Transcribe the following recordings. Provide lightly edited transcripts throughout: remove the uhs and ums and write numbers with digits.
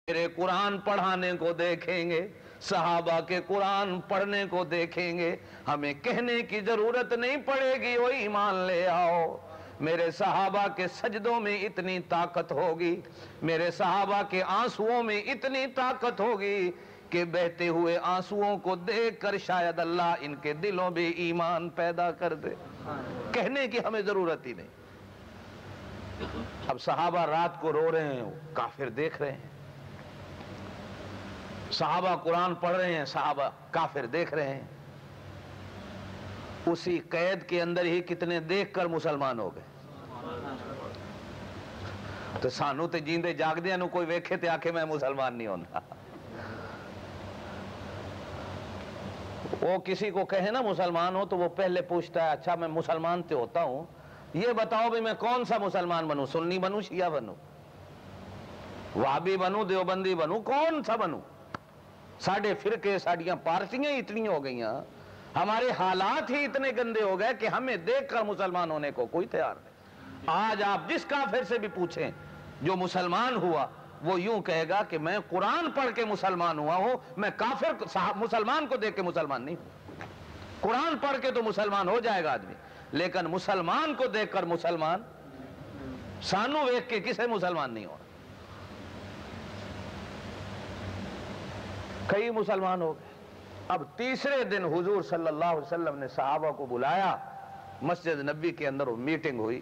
میرے قرآن پڑھانے کو دیکھیں گے، صحابہ کے قرآن پڑھنے کو دیکھیں گے، ہمیں کہنے کی ضرورت نہیں پڑے گی وہ ایمان لے آؤ۔ میرے صحابہ کے سجدوں میں اتنی طاقت ہوگی، میرے صحابہ کے آنسوؤں میں اتنی طاقت ہوگی کہ بہتے ہوئے آنسوؤں کو دیکھ کر شاید اللہ ان کے دلوں میں ایمان پیدا کر دے، کہنے کی ہمیں ضرورت ہی نہیں۔ اب صحابہ رات کو رو رہے ہیں، کافر دیکھ رہے ہیں، صحابہ قرآن پڑھ رہے ہیں، صحابہ کافر دیکھ رہے ہیں۔ اسی قید کے اندر ہی کتنے دیکھ کر مسلمان ہو گئے۔ تو سانو تے جیندے جاگدے نو کوئی ویکھے تے آکھے میں مسلمان نہیں ہونا۔ وہ کسی کو کہے نا مسلمان ہو تو وہ پہلے پوچھتا ہے اچھا میں مسلمان تے ہوتا ہوں، یہ بتاؤ بھی میں کون سا مسلمان بنوں، سنی بنوں، شیعہ بنوں، وہابی بنوں، دیوبندی بنوں، کون سا بنوں؟ ساڑھے فرقے ساڑھیاں پارٹیاں اتنی ہو گئیاں، ہمارے حالات ہی اتنے گندے ہو گئے کہ ہمیں دیکھ کر مسلمان ہونے کو کوئی تیار نہیں۔ آج آپ جس کافر سے بھی پوچھیں جو مسلمان ہوا، وہ یوں کہے گا کہ میں قرآن پڑھ کے مسلمان ہوا ہوں، میں کافر مسلمان کو دیکھ کے مسلمان نہیں ہوں۔ قرآن پڑھ کے تو مسلمان ہو جائے گا آدمی، لیکن مسلمان کو دیکھ کر مسلمان، سانو دیکھ کے کسے مسلمان نہیں ہونا۔ کئی مسلمان ہو گئے۔ اب تیسرے دن حضور صلی اللہ علیہ وسلم نے صحابہ کو بلایا، مسجد نبی کے اندر میٹنگ ہوئی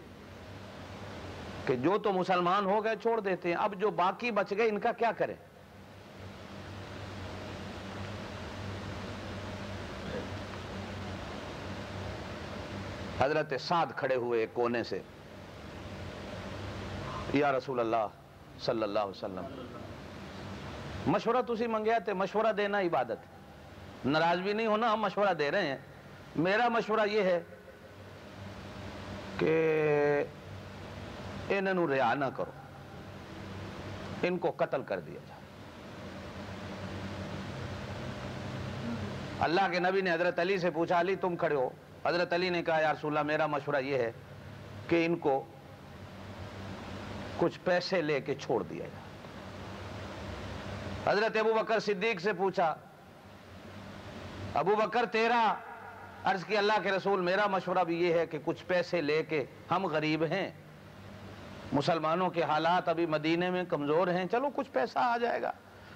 کہ جو تو مسلمان ہو گئے چھوڑ دیتے ہیں، اب جو باقی بچ گئے ان کا کیا کریں؟ حضرت سعد کھڑے ہوئے ایک کونے سے، یا رسول اللہ صلی اللہ علیہ وسلم، مشورہ تسی منگیا تے مشورہ دینا عبادت ہے، ناراض بھی نہیں ہونا، ہم مشورہ دے رہے ہیں۔ میرا مشورہ یہ ہے کہ انہوں رعا نہ کرو، ان کو قتل کر دیا جائے۔ اللہ کے نبی نے حضرت علی سے پوچھا علی تم کھڑے ہو، حضرت علی نے کہا یا رسول اللہ میرا مشورہ یہ ہے کہ ان کو کچھ پیسے لے کے چھوڑ دیا جائے۔ حضرت ابو بکر صدیق سے پوچھا ابو بکر تیرا؟ عرض کی اللہ کے رسول میرا مشورہ بھی یہ ہے کہ کچھ پیسے لے کے، ہم غریب ہیں، مسلمانوں کے حالات ابھی مدینے میں کمزور ہیں، چلو کچھ پیسہ آ جائے گا،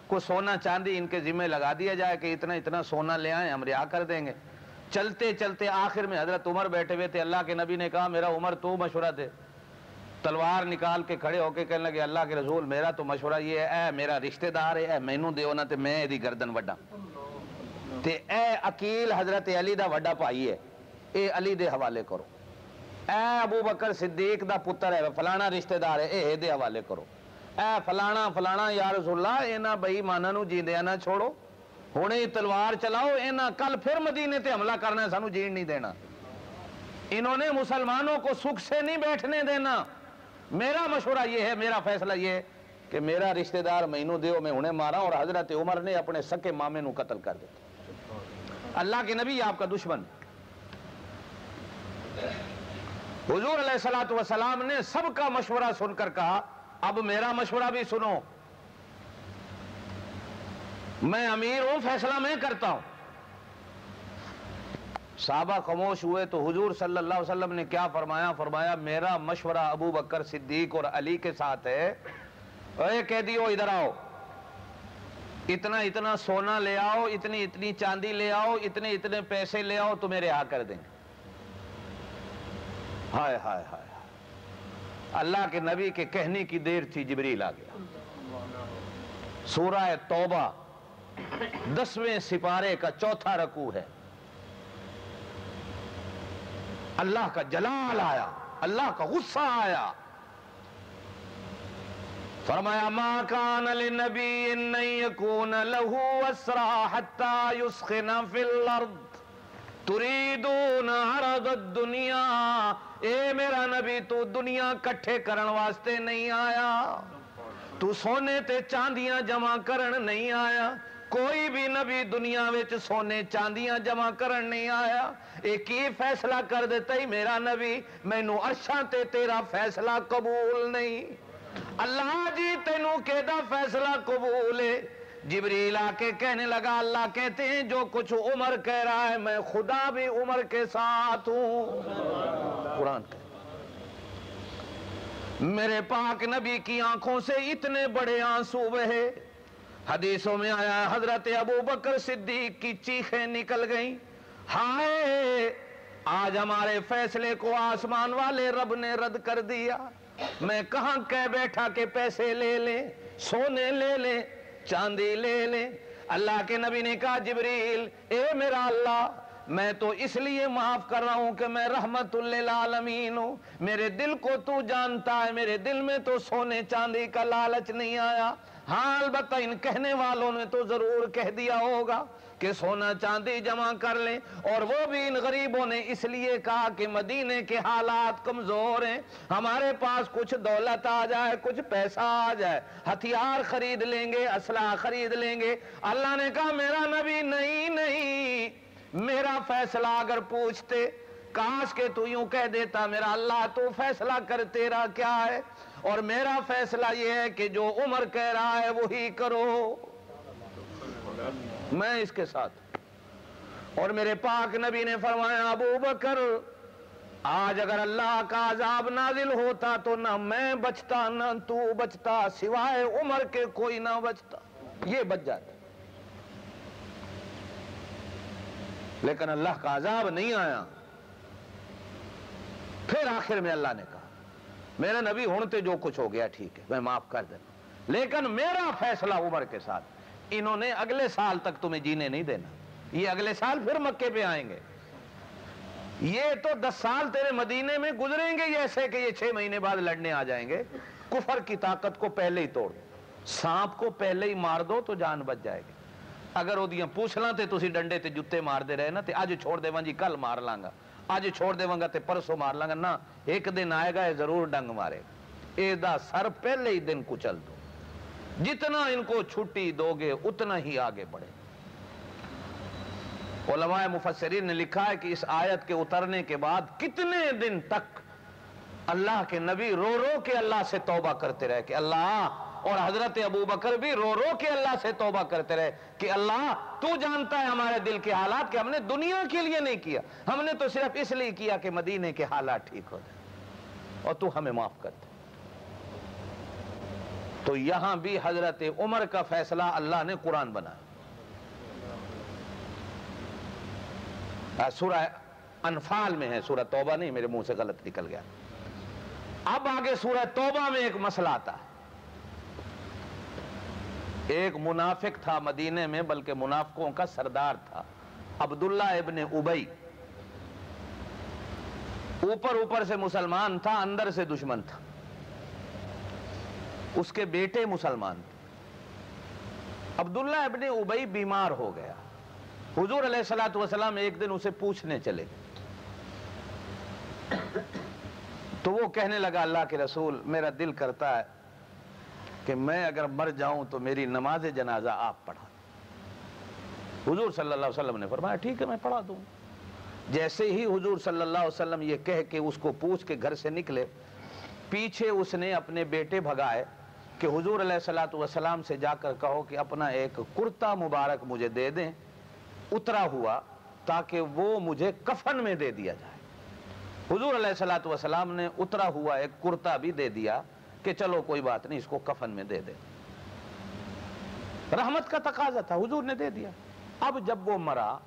کوئی سونا چاندی ان کے ذمہ لگا دیا جائے کہ اتنا اتنا سونا لے آئیں، ہم رعا کر دیں گے۔ چلتے چلتے آخر میں حضرت عمر بیٹھے ہوئے تھے، اللہ کے نبی نے کہا میرا عمر تو مشورہ دے، تلوار نکال کے کھڑے ہو کے کہنے لگے اللہ کے رسول میرا تو مشورہ یہ ہے، اے میرا رشتہ دار ہے، اے مینوں دیو نا تے میں ایدی گردن وڈا، تے اے عقیل حضرت علی دا وڈا بھائی ہے، اے علی دے حوالے کرو، اے ابو بکر صدیق دا پتر ہے، فلانا رشتہ دار ہے، اے دے حوالے کرو، اے فلانا فلانا یا رسول اللہ اینا بے ایماناں نو جیندیاں نہ چھوڑو، ہونے ہی تلوار چلاؤ، اینا کل پھر مدینے تے حملہ کرنا ہے، سانو جین نہیں دینا، انہوں نے مسلمانوں کو سکھ سے نہیں بیٹھنے دینا۔ میرا مشورہ یہ ہے، میرا فیصلہ یہ ہے کہ میرا رشتہ دار مینوں دیو، میں انہیں مارا، اور حضرت عمر نے اپنے سکے مامے نو قتل کر دیتا۔ اللہ کے نبی آپ کا دشمن۔ حضور علیہ السلام نے سب کا مشورہ سن کر کہا اب میرا مشورہ بھی سنو، میں امیر ہوں، فیصلہ میں کرتا ہوں۔ صحابہ خاموش ہوئے تو حضور صلی اللہ علیہ وسلم نے کیا فرمایا؟ فرمایا میرا مشورہ ابو بکر صدیق اور علی کے ساتھ ہے، اے قیدیو ادھر آؤ، اتنا اتنا سونا لے آؤ، اتنی اتنی چاندی لے آؤ، اتنے اتنے پیسے لے آؤ، تمہیں رہا کر دیں گے۔ ہائے ہائے ہائے، اللہ کے نبی کے کہنے کی دیر تھی، جبریل آ گیا۔ سورہ توبہ 10ویں سپارے کا 4تھا رکوع ہے۔ اللہ کا جلال آیا، اللہ کا غصہ آیا، فرمایا ما کان لنبی ان یکون لہ اسرا حتی یسخن فی الارض تریدون عرض الدنیا، اے میرا نبی تو دنیا کٹھے کرن واسطے نہیں آیا، تو سونے تے چاندیاں جمع کرن نہیں آیا، کوئی بھی نبی دنیا وچ سونے چاندیاں جمع کرن نہیں آیا۔ ایک ہی فیصلہ کر دیتا ہی میرا نبی، مینوں عرشاں تے تیرا فیصلہ قبول نہیں، اللہ جی تینوں کیدا فیصلہ قبول ہے؟ جبریل آ کے کہنے لگا اللہ کہتے ہیں جو کچھ عمر کہہ رہا ہے میں خدا بھی عمر کے ساتھ ہوں. قرآن کہ میرے پاک نبی کی آنکھوں سے اتنے بڑے آنسو بہے. حدیثوں میں آیا حضرت ابو بکر صدیق کی چیخیں نکل گئیں، ہائے آج ہمارے فیصلے کو آسمان والے رب نے رد کر دیا. میں کہاں کہہ بیٹھا کہ پیسے لے لیں، سونے لے لیں، چاندی لے لیں. اللہ کے نبی نے کہا جبریل اے میرا اللہ میں تو اس لیے معاف کر رہا ہوں کہ میں رحمت للعالمین ہوں. میرے دل کو تو جانتا ہے، میرے دل میں تو سونے چاندی کا لالچ نہیں آیا. ہاں البتہ ان کہنے والوں نے تو ضرور کہہ دیا ہوگا کہ سونا چاندی جمع کر لیں، اور وہ بھی ان غریبوں نے اس لیے کہا کہ مدینے کے حالات کمزور ہیں، ہمارے پاس کچھ دولت آ جائے، کچھ پیسہ آ جائے، ہتھیار خرید لیں گے، اسلحہ خرید لیں گے. اللہ نے کہا میرا نبی نہیں، میرا فیصلہ اگر پوچھتے کاش کہ تو یوں کہہ دیتا میرا اللہ تو فیصلہ کر تیرا کیا ہے، اور میرا فیصلہ یہ ہے کہ جو عمر کہہ رہا ہے وہی کرو، میں اس کے ساتھ. اور میرے پاک نبی نے فرمایا ابو بکر آج اگر اللہ کا عذاب نازل ہوتا تو نہ میں بچتا نہ تو بچتا، سوائے عمر کے کوئی نہ بچتا، یہ بچ جاتا. لیکن اللہ کا عذاب نہیں آیا. پھر آخر میں اللہ نے کہا میرے نبی ہونتے جو کچھ ہو گیا ٹھیک ہے میں معاف کر دینا، لیکن میرا فیصلہ عمر کے ساتھ. انہوں نے اگلے سال تک تمہیں جینے نہیں دینا، یہ اگلے سال پھر مکے پہ آئیں گے. یہ تو 10 سال تیرے مدینے میں گزریں گے ایسے کہ یہ 6 مہینے بعد لڑنے آ جائیں گے. کفر کی طاقت کو پہلے ہی توڑ دو، سانپ کو پہلے ہی مار دو تو جان بچ جائے گی. اگر وہ پوچھ لاں تے تسی ڈنڈے تے جتے مار دے رہے نا تے اج چھوڑ دے ون جی کل مار لانگا، اج چھوڑ دے ونگا تے پرسوں مار لانگا، نہ ایک دن آئے گا یہ ضرور ڈنگ مارے گا. اے دا سر پہلے ہی دن کچل دو، جتنا ان کو چھٹی دو گے اتنا ہی آگے بڑھے. علماء مفسرین نے لکھا ہے کہ اس آیت کے اترنے کے بعد کتنے دن تک اللہ کے نبی رو رو کے اللہ سے توبہ کرتے رہے کہ اللہ، اور حضرت ابو بکر بھی رو رو کے اللہ سے توبہ کرتے رہے کہ اللہ تو جانتا ہے ہمارے دل کے حالات کہ ہم نے دنیا کے لیے نہیں کیا، ہم نے تو صرف اس لیے کیا کہ مدینے کے حالات ٹھیک ہو جائیں اور تو ہمیں معاف کر دے. تو یہاں بھی حضرت عمر کا فیصلہ اللہ نے قرآن بنایا. سورہ انفال میں ہے، سورہ توبہ نہیں، میرے منہ سے غلط نکل گیا. اب آگے سورہ توبہ میں ایک مسئلہ آتا ہے. ایک منافق تھا مدینے میں، بلکہ منافقوں کا سردار تھا، عبداللہ ابن ابی. اوپر سے مسلمان تھا، اندر سے دشمن تھا. اس کے بیٹے مسلمان تھے. عبداللہ ابن ابی بیمار ہو گیا. حضور علیہ الصلوۃ والسلام ایک دن اسے پوچھنے چلے تو وہ کہنے لگا اللہ کے رسول میرا دل کرتا ہے کہ میں اگر مر جاؤں تو میری نماز جنازہ آپ پڑھا. حضور صلی اللہ علیہ وسلم نے فرمایا ٹھیک ہے میں پڑھا دوں. جیسے ہی حضور صلی اللہ علیہ وسلم یہ کہہ کے اس کو پوچھ کے گھر سے نکلے، پیچھے اس نے اپنے بیٹے بھگائے کہ حضور علیہ الصلوۃ والسلام سے جا کر کہو کہ اپنا ایک کرتا مبارک مجھے دے دیں اترا ہوا، تاکہ وہ مجھے کفن میں دے دیا جائے. حضور علیہ الصلوۃ والسلام نے اترا ہوا ایک کرتا بھی دے دیا کہ چلو کوئی بات نہیں اس کو کفن میں دے دے. رحمت کا تقاضا تھا، حضور نے دے دیا. اب جب وہ مرا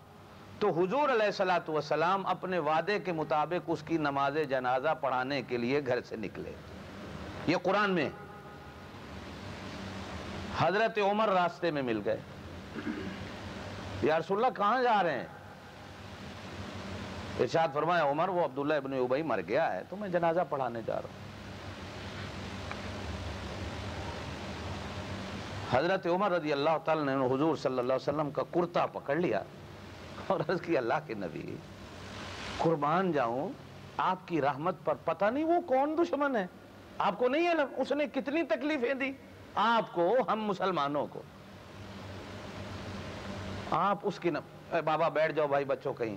تو حضور علیہ الصلوۃ والسلام اپنے وعدے کے مطابق اس کی نماز جنازہ پڑھانے کے لیے گھر سے نکلے. یہ قرآن میں. حضرت عمر راستے میں مل گئے. یا رسول اللہ کہاں جا رہے ہیں؟ ارشاد فرمایا عمر وہ عبداللہ ابن ابی مر گیا ہے تو میں جنازہ پڑھانے جا رہا ہوں. حضرت عمر رضی اللہ تعالی نے حضور صلی اللہ علیہ وسلم کا کرتا پکڑ لیا اور عرض کی اللہ کے نبی قربان جاؤں آپ کی رحمت پر، پتہ نہیں وہ کون دشمن ہے، آپ کو نہیں علم اس نے کتنی تکلیفیں دی آپ کو، ہم مسلمانوں کو. آپ اس کی بابا بیٹھ جاؤ بھائی بچوں کہیں